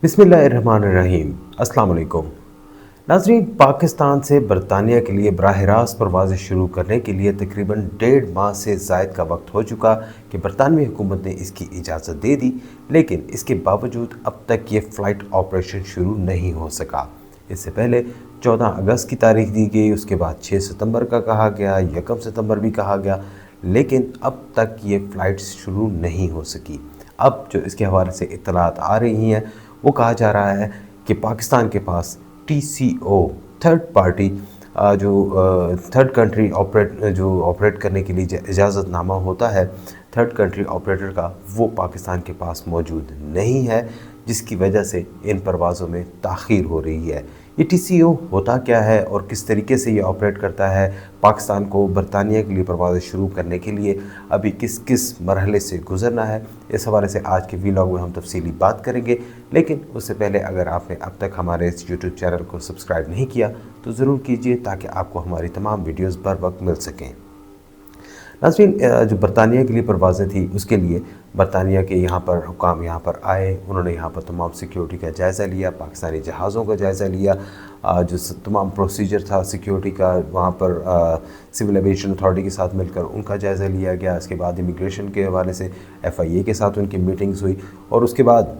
बिस्मिल्लाहिर्रहमानिर्रहीम। अस्सलाम वालेकुम नाज़रीन, पाकिस्तान से बरतानिया के लिए बराह रास्त परवाज़ें शुरू करने के लिए तकरीबन 1.5 माह से ज़ायद का वक्त हो चुका कि बरतानवी हुकूमत ने इसकी इजाज़त दे दी, लेकिन इसके बावजूद अब तक ये फ़्लाइट ऑपरेशन शुरू नहीं हो सका। इससे पहले 14 अगस्त की तारीख दी गई, उसके बाद 6 सितंबर का कहा गया, 1 सितंबर भी कहा गया, लेकिन अब तक ये फ़्लाइट्स शुरू नहीं हो सकी। अब जो इसके हवाले से इत्तलात आ रही हैं वो कहा जा रहा है कि पाकिस्तान के पास TCO थर्ड पार्टी जो थर्ड कंट्री ऑपरेट करने के लिए इजाज़तनामा होता है थर्ड कंट्री ऑपरेटर का, वो पाकिस्तान के पास मौजूद नहीं है, जिसकी वजह से इन परवाज़ों में ताख़ीर हो रही है। ये TCO होता क्या है और किस तरीके से ये ऑपरेट करता है, पाकिस्तान को बरतानिया के लिए परवाज़ें शुरू करने के लिए अभी किस किस मरहले से गुज़रना है, इस हवाले से आज के वीलॉग में हम तफसीली बात करेंगे। लेकिन उससे पहले अगर आपने अब तक हमारे इस यूट्यूब चैनल को सब्सक्राइब नहीं किया तो ज़रूर कीजिए, ताकि आपको हमारी तमाम वीडियोज़ बर वक्त मिल सकें। नाज़रीन, जो बरतानिया के लिए परवाज़ें थी उसके लिए बरतानिया के यहाँ पर हुकाम यहाँ पर आए, उन्होंने यहाँ पर तमाम सिक्योरिटी का जायज़ा लिया, पाकिस्तानी जहाज़ों का जायज़ा लिया, जो तमाम प्रोसीजर था सिक्योरिटी का वहाँ पर सिविल एविएशन अथॉरिटी के साथ मिलकर उनका जायज़ा लिया गया। इसके बाद इमिग्रेशन के हवाले से FIA के साथ उनकी मीटिंग्स हुई और उसके बाद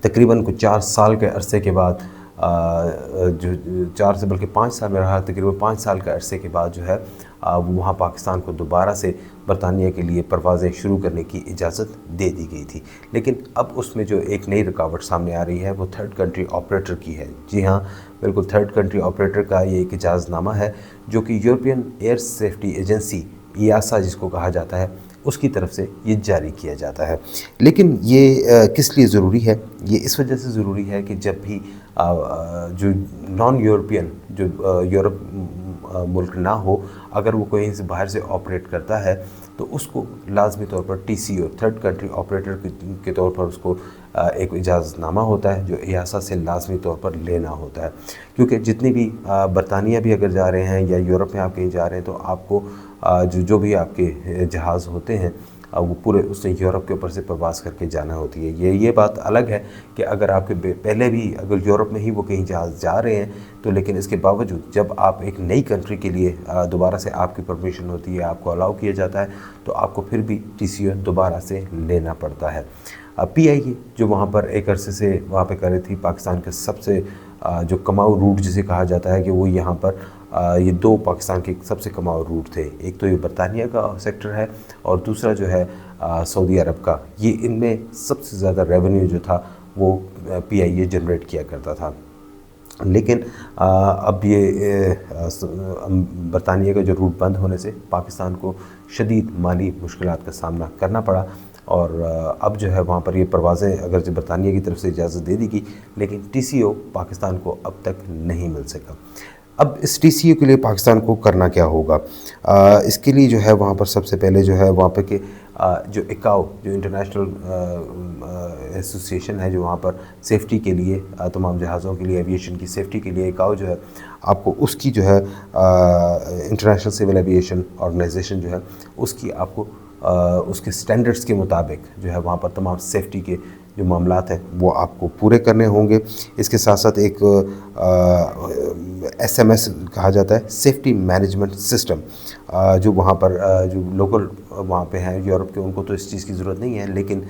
तकरीबन कुछ 4 साल के अरसे के बाद जो 4 से बल्कि 5 साल में रहा, तकरीबन 5 साल के अरसे के बाद जो है वहाँ पाकिस्तान को दोबारा से बरतानिया के लिए परवाज़ें शुरू करने की इजाज़त दे दी गई थी। लेकिन अब उसमें जो एक नई रुकावट सामने आ रही है वो थर्ड कंट्री ऑपरेटर की है। जी हाँ, बिल्कुल, थर्ड कंट्री ऑपरेटर का ये एक इजाज़तनामा है जो कि European air safety agency EASA जिसको कहा जाता है उसकी तरफ से ये जारी किया जाता है। लेकिन ये किस लिए ज़रूरी है? ये इस वजह से ज़रूरी है कि जब भी जो नॉन यूरोपियन जो यूरोप मुल्क ना हो, अगर वो कहीं से बाहर से ऑपरेट करता है तो उसको लाजमी तौर पर TCO थर्ड कंट्री ऑपरेटर के तौर पर उसको एक इजाज़तनामा होता है जो EASA से लाजमी तौर पर लेना होता है। क्योंकि जितनी भी बरतानिया भी अगर जा रहे हैं या यूरोप में आप कहीं जा रहे हैं तो आपको जो भी आपके जहाज़ होते हैं वो पूरे उसने यूरोप के ऊपर से प्रवास करके जाना होती है। ये बात अलग है कि अगर आपके पहले भी अगर यूरोप में ही वो कहीं जहाज़ जा रहे हैं तो, लेकिन इसके बावजूद जब आप एक नई कंट्री के लिए दोबारा से आपकी परमिशन होती है, आपको अलाउ किया जाता है, तो आपको फिर भी TCO दोबारा से लेना पड़ता है। PIA जो वहाँ पर एक अरसे से वहाँ पे कर रही थी, पाकिस्तान के सबसे जो कमाऊ रूट जिसे कहा जाता है कि वो यहाँ पर ये 2 पाकिस्तान के सबसे कमाऊ रूट थे, एक तो ये बरतानिया का सेक्टर है और दूसरा जो है सऊदी अरब का। ये इनमें सबसे ज़्यादा रेवेन्यू जो था वो PIA जनरेट किया करता था। लेकिन अब ये बरतानिया का जो रूट बंद होने से पाकिस्तान को शदीद माली मुश्किलात का सामना करना पड़ा और अब जो है वहाँ पर ये परवाज़ें अगर जो बरतानिया की तरफ से इजाज़त दे दी गई, लेकिन TCO पाकिस्तान को अब तक नहीं मिल सका। अब इस TCO के लिए पाकिस्तान को करना क्या होगा? इसके लिए जो है वहाँ पर सबसे पहले जो है वहाँ पर के जो ICAO जो इंटरनेशनल एसोसिएशन है जो वहाँ पर सेफ्टी के लिए तमाम जहाज़ों के लिए एविएशन की सेफ्टी के लिए ICAO जो है आपको उसकी जो है इंटरनेशनल सिविल एविएशन ऑर्गेनाइजेशन जो है उसकी आपको उसके स्टैंडर्ड्स के मुताबिक जो है वहाँ पर तमाम सेफ्टी के जो मामलात हैं वो आपको पूरे करने होंगे। इसके साथ साथ एक SMS कहा जाता है, सेफ्टी मैनेजमेंट सिस्टम, जो वहाँ पर जो लोकल वहाँ पे हैं यूरोप के, उनको तो इस चीज़ की ज़रूरत नहीं है, लेकिन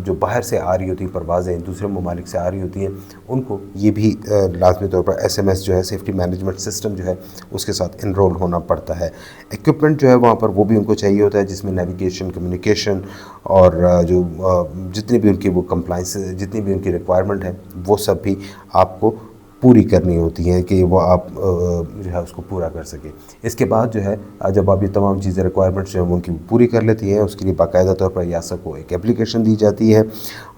जो बाहर से आ रही होती हैं परवाज़ें, दूसरे ममालिक से आ रही होती हैं, उनको ये भी लाजमी तौर पर SMS जो है सेफ्टी मैनेजमेंट सिस्टम जो है उसके साथ इनरोल होना पड़ता है। इक्विपमेंट जो है वहाँ पर वो भी उनको चाहिए होता है, जिसमें नेविगेशन, कम्युनिकेशन और जो जितनी भी उनकी वो कंप्लाइंस, जितनी भी उनकी रिक्वायरमेंट है वो सब भी आपको पूरी करनी होती हैं कि वो आप जो है उसको पूरा कर सकें। इसके बाद जो है जब आप ये तमाम चीज़ें रिक्वायरमेंट्स जो है उनकी पूरी कर लेती हैं, उसके लिए बाकायदा तौर पर EASA को एक एप्लीकेशन दी जाती है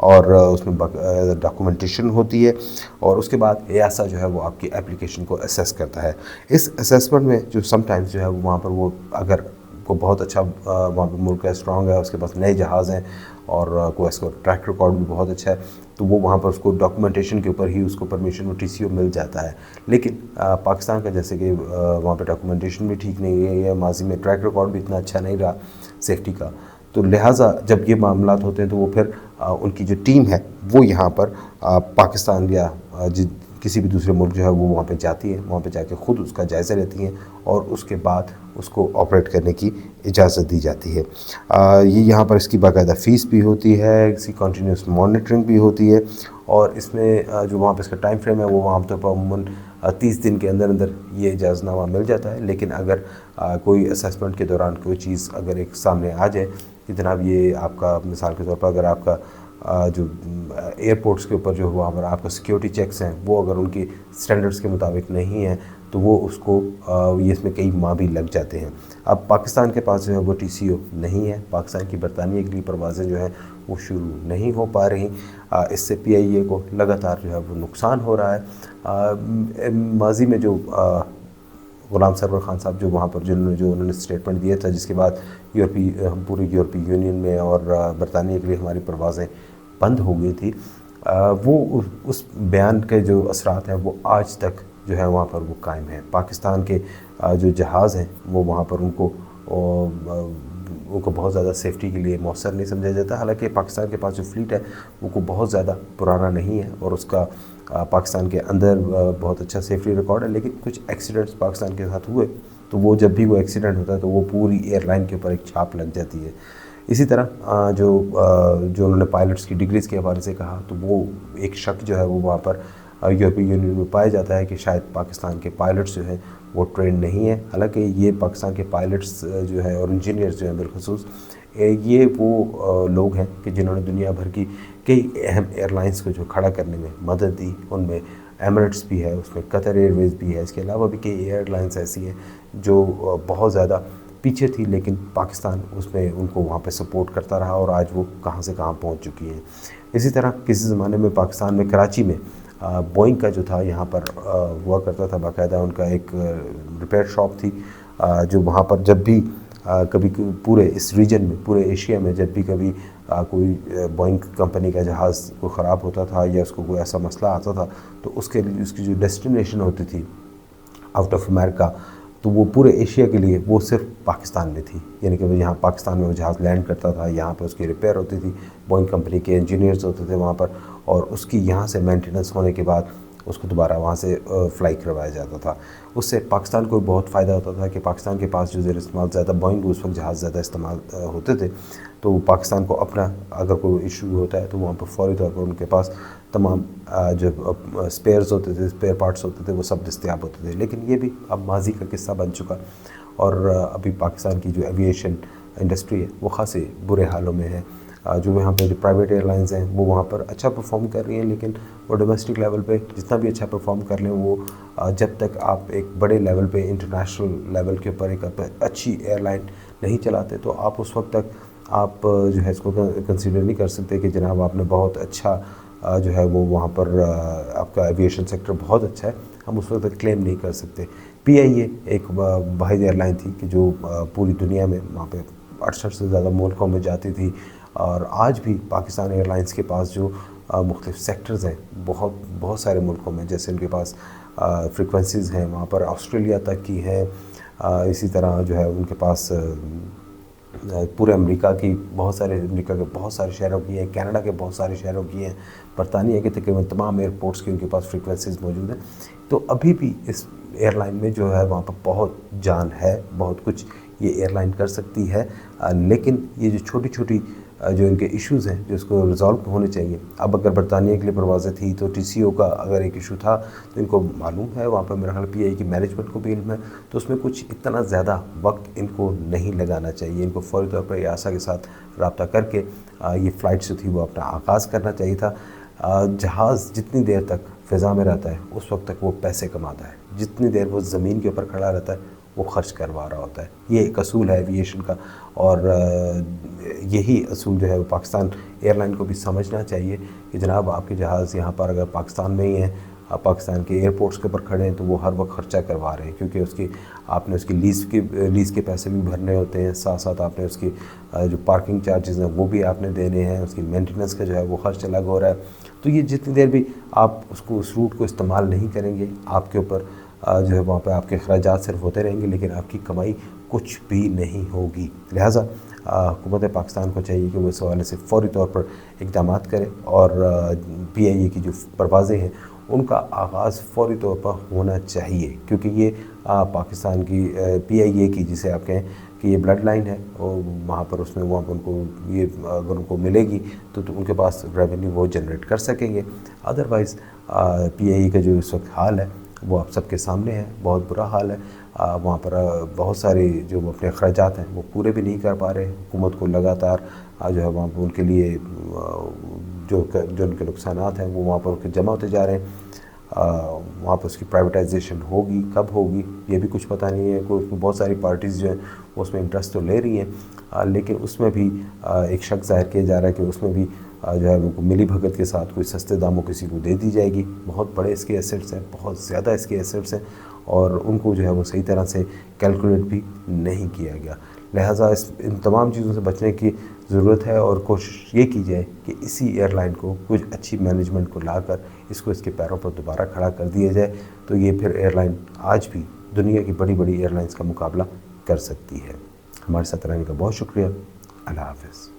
और उसमें डॉक्यूमेंटेशन होती है और उसके बाद EASA जो है वो आपकी एप्लीकेशन को असेस करता है। इस असेसमेंट में जो समटाइम्स जो है वहाँ पर वो अगर को बहुत अच्छा वहाँ पर मुल्क है, स्ट्रॉन्ग है, उसके पास नए जहाज़ हैं और कोई इसका ट्रैक रिकॉर्ड भी बहुत अच्छा है, तो वो वहाँ पर उसको डॉक्यूमेंटेशन के ऊपर ही उसको परमिशन और TCO मिल जाता है। लेकिन पाकिस्तान का जैसे कि वहाँ पे डॉक्यूमेंटेशन भी ठीक नहीं है या माजी में ट्रैक रिकॉर्ड भी इतना अच्छा नहीं रहा सेफ्टी का, तो लिहाजा जब ये मामलात होते हैं तो वो फिर उनकी जो टीम है वो यहाँ पर पाकिस्तान या किसी भी दूसरे मुल्क जो है वो वहाँ पे जाती है, वहाँ पे जाके ख़ुद उसका जायज़ा लेती हैं और उसके बाद उसको ऑपरेट करने की इजाज़त दी जाती है। ये यहाँ पर इसकी बाकायदा फ़ीस भी होती है, इसकी कंटिन्यूस मॉनिटरिंग भी होती है और इसमें जो वहाँ पे इसका टाइम फ्रेम है वो आमतौर पर अमूमन 30 दिन के अंदर अंदर ये इजाज़तनामा मिल जाता है। लेकिन अगर कोई असेसमेंट के दौरान कोई चीज़ अगर एक सामने आ जाए कि जनाब ये आपका, मिसाल के तौर पर अगर आपका जो एयरपोर्ट्स के ऊपर जो वहाँ पर आपका सिक्योरिटी चेक्स हैं वो अगर उनकी स्टैंडर्ड्स के मुताबिक नहीं हैं तो वो उसको ये इसमें कई माह भी लग जाते हैं। अब पाकिस्तान के पास जो है वो TCO नहीं है, पाकिस्तान की बरतानिया के लिए परवाज़ें जो हैं वो शुरू नहीं हो पा रही। इससे PIA को लगातार जो है वो नुकसान हो रहा है। माजी में जो गुलाम सरवर खान साहब जो वहाँ पर जो उन्होंने स्टेटमेंट दिया था जिसके बाद हम पूरे यूरोपीय यूनियन में और बरतानिया के लिए हमारी परवाज़ें बंद हो गई थी, वो उस बयान के जो असरात हैं वो आज तक जो है वहाँ पर वो कायम है। पाकिस्तान के जो जहाज़ हैं वो वहाँ पर उनको बहुत ज़्यादा सेफ्टी के लिए मौसर नहीं समझा जाता। हालांकि पाकिस्तान के पास जो फ्लीट है वो बहुत ज़्यादा पुराना नहीं है और उसका पाकिस्तान के अंदर बहुत अच्छा सेफ्टी रिकॉर्ड है। लेकिन कुछ एक्सीडेंट्स पाकिस्तान के साथ हुए तो वो जब भी वो एक्सीडेंट होता है तो वो पूरी एयरलाइन के ऊपर एक छाप लग जाती है। इसी तरह जो उन्होंने पायलट्स की डिग्रीज़ के हवाले से कहा तो वो एक शक जो है वो वहाँ पर यूरोपीय यूनियन में पाया जाता है कि शायद पाकिस्तान के पायलट्स जो हैं वो ट्रेंड नहीं है। हालांकि ये पाकिस्तान के पायलट्स जो है और इंजीनियर्स जो हैं बिलखुसूस ये वो लोग हैं कि जिन्होंने दुनिया भर की कई अहम एयरलाइंस को जो खड़ा करने में मदद दी। उनमें एमिरेट्स भी है, उसमें कतर एयरवेज़ भी है, इसके अलावा भी कई एयरलाइंस ऐसी हैं जो बहुत ज़्यादा पीछे थी लेकिन पाकिस्तान उसमें उनको वहाँ पे सपोर्ट करता रहा और आज वो कहाँ से कहाँ पहुँच चुकी हैं। इसी तरह किसी ज़माने में पाकिस्तान में कराची में बोइंग का जो था यहाँ पर हुआ करता था, बाकायदा उनका एक रिपेयर शॉप थी जो वहाँ पर जब भी कभी पूरे इस रीजन में, पूरे एशिया में जब भी कभी कोई बोइंग कंपनी का जहाज़ को ख़राब होता था या उसको कोई ऐसा मसला आता था तो उसकी जो डेस्टिनेशन होती थी आउट ऑफ अमेरिका तो वो पूरे एशिया के लिए वो सिर्फ पाकिस्तान में थी। यानी कि यहाँ पाकिस्तान में वो जहाज़ लैंड करता था, यहाँ पर उसकी रिपेयर होती थी, बोइंग कंपनी के इंजीनियर्स होते थे वहाँ पर और उसकी यहाँ से मेंटेनेंस होने के बाद उसको दोबारा वहाँ से फ्लाई करवाया जाता था। उससे पाकिस्तान को बहुत फ़ायदा होता था कि पाकिस्तान के पास जो ज़ेर इस्तेमाल ज़्यादा बोइंग उस वक्त जहाज़ ज़्यादा इस्तेमाल होते थे तो पाकिस्तान को अपना अगर कोई इशू होता है तो वहाँ पर फ़ौरी तौर पर उनके पास तमाम जो स्पेयर्स होते थे, स्पेयर पार्ट्स होते थे वो सब दस्तयाब होते थे। लेकिन ये भी अब माजी का किस्सा बन चुका और अभी पाकिस्तान की जो एविएशन इंडस्ट्री है वो ख़ासे बुरे हालों में है। जो यहाँ पे जो प्राइवेट एयरलाइंस हैं वो वहाँ पर अच्छा परफॉर्म कर रही हैं लेकिन वो डोमेस्टिक लेवल पे जितना भी अच्छा परफॉर्म कर लें वो जब तक आप एक बड़े लेवल पे इंटरनेशनल लेवल के ऊपर एक अच्छी एयरलाइन नहीं चलाते तो आप उस वक्त तक आप जो है इसको कंसीडर नहीं कर सकते कि जनाब आपने बहुत अच्छा जो है वो वहाँ पर आपका एविएशन सेक्टर बहुत अच्छा है, हम उस वक्त तक क्लेम नहीं कर सकते। PIA एक वाहिद एयरलाइन थी कि जो पूरी दुनिया में वहाँ पे 68 से ज़्यादा मुल्कों में जाती थी और आज भी पाकिस्तान एयरलाइंस के पास जो मुख्तलिफ सेक्टर्स हैं बहुत सारे मुल्कों में, जैसे उनके पास फ्रीक्वेंसीज़ हैं वहाँ पर ऑस्ट्रेलिया तक की हैं, इसी तरह जो है उनके पास पूरे अमेरिका के बहुत सारे शहरों की हैं, कनाडा के बहुत सारे शहरों की हैं, बरतानिया के तकरीबन तमाम एयरपोर्ट्स की उनके पास फ्रीक्वेंसीज़ मौजूद हैं। तो अभी भी इस एयरलाइन में जो है वहाँ पर बहुत जान है, बहुत कुछ ये एयरलाइन कर सकती है। लेकिन ये जो छोटी छोटी जो इनके इश्यूज़ हैं जो इसको रिज़ॉल्व होने चाहिए। अब अगर बरतानिया के लिए परवाज़ें थी तो TCO का अगर एक इशू था तो इनको मालूम है, वहाँ पर मेरा ख्याल PIA की मैनेजमेंट को भी इल्म है, तो उसमें कुछ इतना ज़्यादा वक्त इनको नहीं लगाना चाहिए। इनको फ़ौरी तौर पर EASA के साथ रब्ता करके ये फ़्लाइट जो थी वो अपना आगाज़ करना चाहिए था। जहाज़ जितनी देर तक फ़िज़ा में रहता है उस वक्त तक वो पैसे कमाता है, जितनी देर वो ज़मीन के ऊपर खड़ा रहता है वो खर्च करवा रहा होता है। ये एक असूल है एविएशन का और यही असूल जो है वो पाकिस्तान एयरलाइन को भी समझना चाहिए कि जनाब आपके जहाज़ यहाँ पर अगर पाकिस्तान में ही हैं, आप पाकिस्तान के एयरपोर्ट्स के ऊपर खड़े हैं तो वो हर वक्त खर्चा करवा रहे हैं क्योंकि आपने उसकी लीज़ के पैसे भी भरने होते हैं, साथ साथ आपने उसकी जो पार्किंग चार्जेस हैं वो भी आपने देने हैं, उसकी मेंटेनेंस का जो है वो खर्च अलग हो रहा है। तो ये जितनी देर भी आप उस रूट को इस्तेमाल नहीं करेंगे आपके ऊपर जो है वहाँ पे आपके अखराजात सिर्फ होते रहेंगे लेकिन आपकी कमाई कुछ भी नहीं होगी। लिहाजा हुकूमत पाकिस्तान को चाहिए कि वो इस हवाले से फ़ौरी तौर पर इक़दाम करे और PIA की जो परवाज़ें हैं उनका आगाज़ फ़ौरी तौर पर होना चाहिए, क्योंकि ये पाकिस्तान की PIA की, जिसे आप कहें कि ये ब्लड लाइन है, और वहाँ पर उनको ये अगर उनको मिलेगी तो उनके पास रेवेन्यू वो जनरेट कर सकेंगे। अदरवाइज़ PIA का जो इस वक्त हाल है वो आप सबके सामने है, बहुत बुरा हाल है। वहाँ पर बहुत सारे जो अपने अखराजात हैं वो पूरे भी नहीं कर पा रहे हैं। हुकूमत को लगातार जो है वहाँ पर उनके लिए जो उनके नुकसानात हैं वो वहाँ पर उनके जमा होते जा रहे हैं। वहाँ पर उसकी प्राइवेटाइजेशन होगी, कब होगी ये भी कुछ पता नहीं है। कोई बहुत सारी पार्टीज़ जो हैं वो उसमें इंटरेस्ट तो ले रही हैं, लेकिन उसमें भी एक शक ज़ाहिर किया जा रहा है कि उसमें भी जो है उनको मिली भगत के साथ कोई सस्ते दामों किसी को दे दी जाएगी। बहुत बड़े इसके एसेट्स हैं, बहुत ज़्यादा इसके एसेट्स हैं, और उनको जो है वो सही तरह से कैलकुलेट भी नहीं किया गया। लिहाजा इन तमाम चीज़ों से बचने की ज़रूरत है, और कोशिश ये की जाए कि इसी एयरलाइन को कुछ अच्छी मैनेजमेंट को लाकर इसको इसके पैरों पर दोबारा खड़ा कर दिया जाए, तो ये फिर एयरलाइन आज भी दुनिया की बड़ी बड़ी एयरलाइंस का मुकाबला कर सकती है। हमारे साथ रहने का बहुत शुक्रिया। अल्लाह हाफ़िज़।